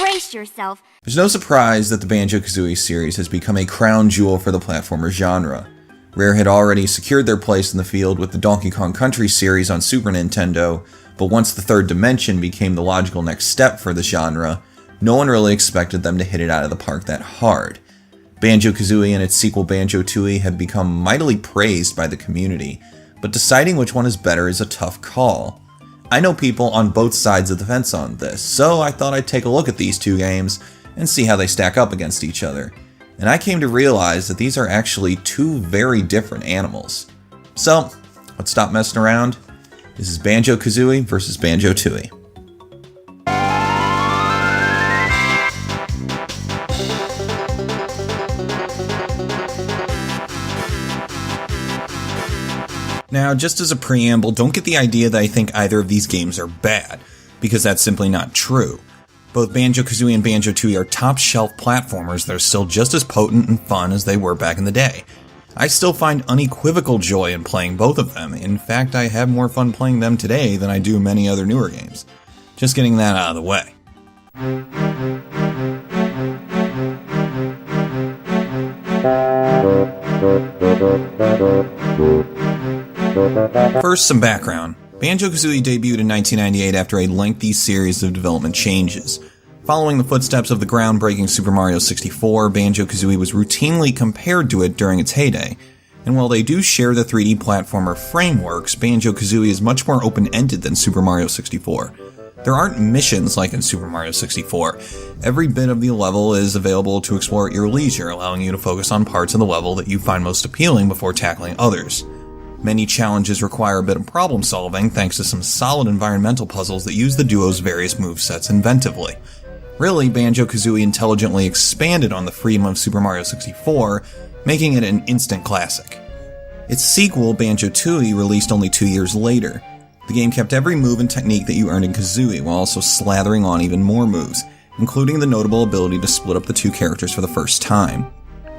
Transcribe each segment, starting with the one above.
Brace yourself. There's no surprise that the Banjo-Kazooie series has become a crown jewel for the platformer genre. Rare had already secured their place in the field with the Donkey Kong Country series on Super Nintendo, but once the third dimension became the logical next step for the genre, no one really expected them to hit it out of the park that hard. Banjo-Kazooie and its sequel Banjo-Tooie have become mightily praised by the community, but deciding which one is better is a tough call. I know people on both sides of the fence on this, so I thought I'd take a look at these two games and see how they stack up against each other. And I came to realize that these are actually two very different animals. So, let's stop messing around. This is Banjo-Kazooie versus Banjo-Tooie. Now, just as a preamble, don't get the idea that I think either of these games are bad, because that's simply not true. Both Banjo-Kazooie and Banjo-Tooie are top-shelf platformers that are still just as potent and fun as they were back in the day. I still find unequivocal joy in playing both of them. In fact, I have more fun playing them today than I do many other newer games. Just getting that out of the way. First, some background. Banjo-Kazooie debuted in 1998 after a lengthy series of development changes. Following the footsteps of the groundbreaking Super Mario 64, Banjo-Kazooie was routinely compared to it during its heyday. And while they do share the 3D platformer frameworks, Banjo-Kazooie is much more open-ended than Super Mario 64. There aren't missions like in Super Mario 64. Every bit of the level is available to explore at your leisure, allowing you to focus on parts of the level that you find most appealing before tackling others. Many challenges require a bit of problem solving thanks to some solid environmental puzzles that use the duo's various movesets inventively. Really, Banjo-Kazooie intelligently expanded on the freedom of Super Mario 64, making it an instant classic. Its sequel, Banjo-Tooie, released only 2 years later. The game kept every move and technique that you earned in Kazooie, while also slathering on even more moves, including the notable ability to split up the two characters for the first time.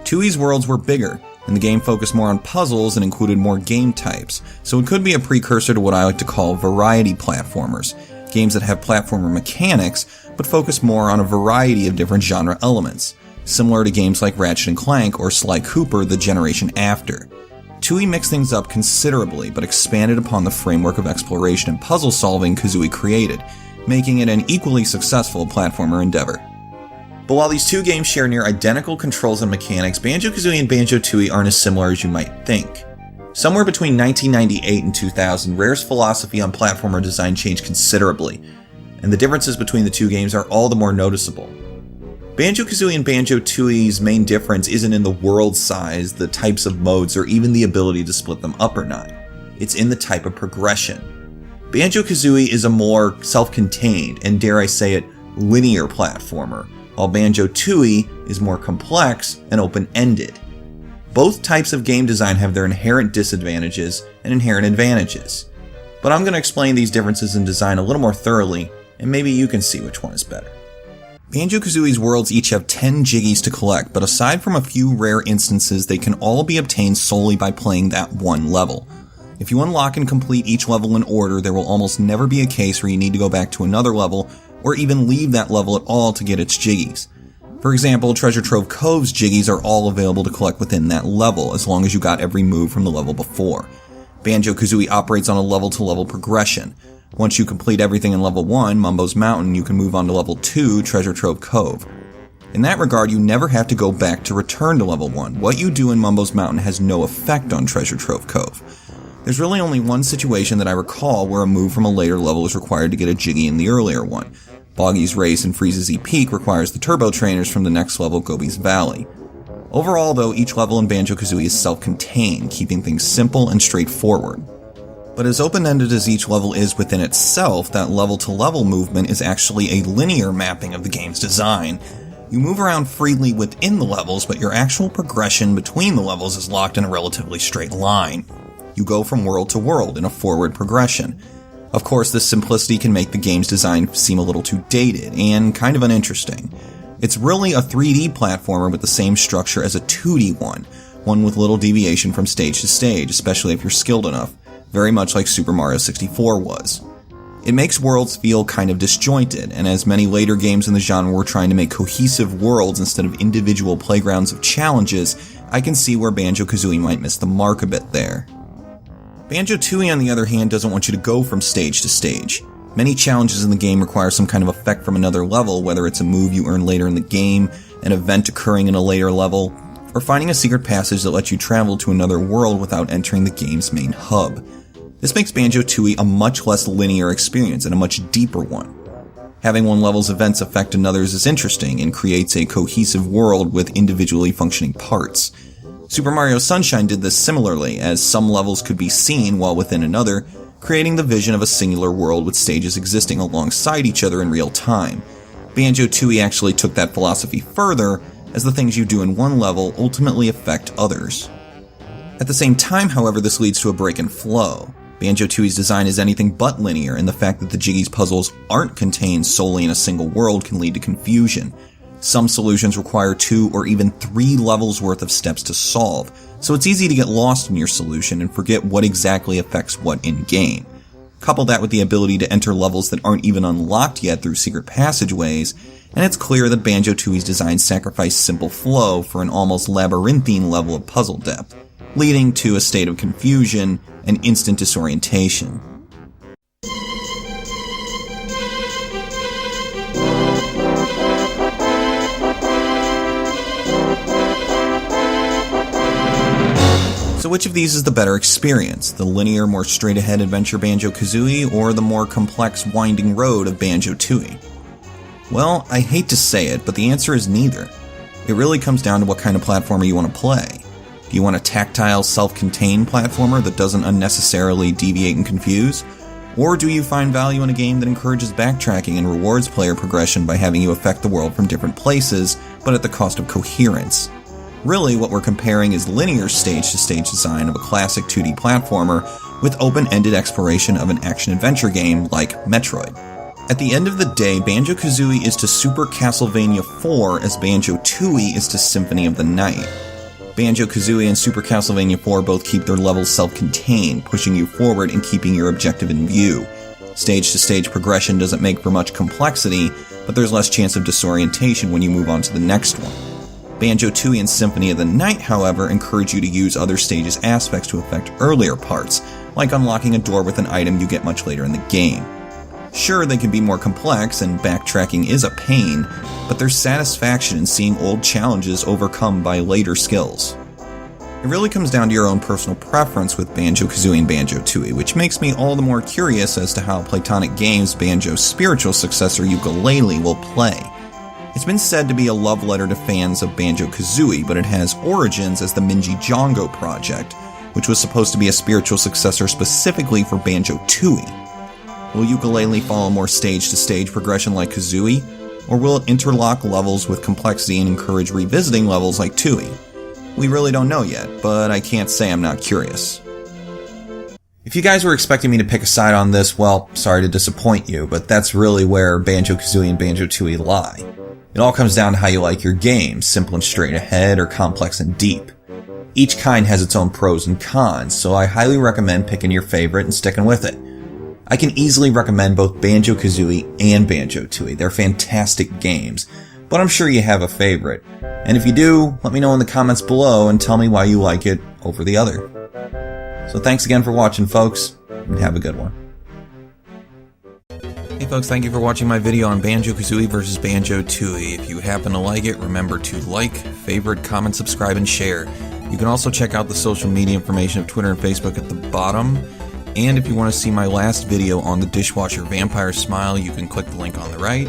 Tooie's worlds were bigger, and the game focused more on puzzles and included more game types, so it could be a precursor to what I like to call variety platformers, games that have platformer mechanics, but focus more on a variety of different genre elements, similar to games like Ratchet & Clank or Sly Cooper the generation after. Tooie mixed things up considerably, but expanded upon the framework of exploration and puzzle solving Kazooie created, making it an equally successful platformer endeavor. But while these two games share near identical controls and mechanics, Banjo-Kazooie and Banjo-Tooie aren't as similar as you might think. Somewhere between 1998 and 2000, Rare's philosophy on platformer design changed considerably, and the differences between the two games are all the more noticeable. Banjo-Kazooie and Banjo-Tooie's main difference isn't in the world size, the types of modes, or even the ability to split them up or not. It's in the type of progression. Banjo-Kazooie is a more self-contained, and dare I say it, linear platformer, while Banjo-Tooie is more complex and open-ended. Both types of game design have their inherent disadvantages and inherent advantages. But I'm going to explain these differences in design a little more thoroughly, and maybe you can see which one is better. Banjo-Kazooie's worlds each have 10 jiggies to collect, but aside from a few rare instances, they can all be obtained solely by playing that one level. If you unlock and complete each level in order, there will almost never be a case where you need to go back to another level, or even leave that level at all to get its jiggies. For example, Treasure Trove Cove's jiggies are all available to collect within that level, as long as you got every move from the level before. Banjo-Kazooie operates on a level-to-level progression. Once you complete everything in level 1, Mumbo's Mountain, you can move on to level 2, Treasure Trove Cove. In that regard, you never have to go back to return to level 1. What you do in Mumbo's Mountain has no effect on Treasure Trove Cove. There's really only one situation that I recall where a move from a later level is required to get a jiggy in the earlier one. Boggy's Race and Freeze's Peak requires the Turbo Trainers from the next level, Gobi's Valley. Overall, though, each level in Banjo-Kazooie is self-contained, keeping things simple and straightforward. But as open-ended as each level is within itself, that level-to-level movement is actually a linear mapping of the game's design. You move around freely within the levels, but your actual progression between the levels is locked in a relatively straight line. You go from world to world in a forward progression. Of course, this simplicity can make the game's design seem a little too dated and kind of uninteresting. It's really a 3D platformer with the same structure as a 2D one with little deviation from stage to stage, especially if you're skilled enough, very much like Super Mario 64 was. It makes worlds feel kind of disjointed, and as many later games in the genre were trying to make cohesive worlds instead of individual playgrounds of challenges, I can see where Banjo-Kazooie might miss the mark a bit there. Banjo-Tooie, on the other hand, doesn't want you to go from stage to stage. Many challenges in the game require some kind of effect from another level, whether it's a move you earn later in the game, an event occurring in a later level, or finding a secret passage that lets you travel to another world without entering the game's main hub. This makes Banjo-Tooie a much less linear experience and a much deeper one. Having one level's events affect another's is interesting and creates a cohesive world with individually functioning parts. Super Mario Sunshine did this similarly, as some levels could be seen while within another, creating the vision of a singular world with stages existing alongside each other in real time. Banjo-Tooie actually took that philosophy further, as the things you do in one level ultimately affect others. At the same time, however, this leads to a break in flow. Banjo-Tooie's design is anything but linear, and the fact that the Jiggy's puzzles aren't contained solely in a single world can lead to confusion. Some solutions require 2 or even 3 levels worth of steps to solve, so it's easy to get lost in your solution and forget what exactly affects what in-game. Couple that with the ability to enter levels that aren't even unlocked yet through secret passageways, and it's clear that Banjo-Tooie's design sacrificed simple flow for an almost labyrinthine level of puzzle depth, leading to a state of confusion and instant disorientation. So which of these is the better experience? The linear, more straight-ahead adventure Banjo-Kazooie, or the more complex, winding road of Banjo-Tooie? Well, I hate to say it, but the answer is neither. It really comes down to what kind of platformer you want to play. Do you want a tactile, self-contained platformer that doesn't unnecessarily deviate and confuse? Or do you find value in a game that encourages backtracking and rewards player progression by having you affect the world from different places, but at the cost of coherence? Really, what we're comparing is linear stage-to-stage design of a classic 2D platformer with open-ended exploration of an action-adventure game like Metroid. At the end of the day, Banjo-Kazooie is to Super Castlevania 4 as Banjo-Tooie is to Symphony of the Night. Banjo-Kazooie and Super Castlevania 4 both keep their levels self-contained, pushing you forward and keeping your objective in view. Stage-to-stage progression doesn't make for much complexity, but there's less chance of disorientation when you move on to the next one. Banjo-Tooie and Symphony of the Night, however, encourage you to use other stages' aspects to affect earlier parts, like unlocking a door with an item you get much later in the game. Sure, they can be more complex, and backtracking is a pain, but there's satisfaction in seeing old challenges overcome by later skills. It really comes down to your own personal preference with Banjo-Kazooie and Banjo-Tooie, which makes me all the more curious as to how Playtonic Games' Banjo's spiritual successor Yooka-Laylee will play. It's been said to be a love letter to fans of Banjo-Kazooie, but it has origins as the Minji Jongo project, which was supposed to be a spiritual successor specifically for Banjo-Tooie. Will Yooka-Laylee follow more stage-to-stage progression like Kazooie, or will it interlock levels with complexity and encourage revisiting levels like Tooie? We really don't know yet, but I can't say I'm not curious. If you guys were expecting me to pick a side on this, well, sorry to disappoint you, but that's really where Banjo-Kazooie and Banjo-Tooie lie. It all comes down to how you like your game, simple and straight ahead, or complex and deep. Each kind has its own pros and cons, so I highly recommend picking your favorite and sticking with it. I can easily recommend both Banjo-Kazooie and Banjo-Tooie. They're fantastic games, but I'm sure you have a favorite. And if you do, let me know in the comments below and tell me why you like it over the other. So thanks again for watching, folks, and have a good one. Hey folks, thank you for watching my video on Banjo-Kazooie versus Banjo-Tooie. If you happen to like it, remember to like, favorite, comment, subscribe, and share. You can also check out the social media information of Twitter and Facebook at the bottom. And if you want to see my last video on the dishwasher vampire smile, you can click the link on the right.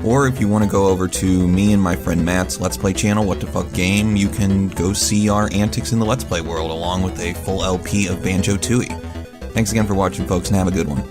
Or if you want to go over to me and my friend Matt's Let's Play channel, What the Fuck Game, you can go see our antics in the Let's Play world along with a full LP of Banjo-Tooie. Thanks again for watching, folks, and have a good one.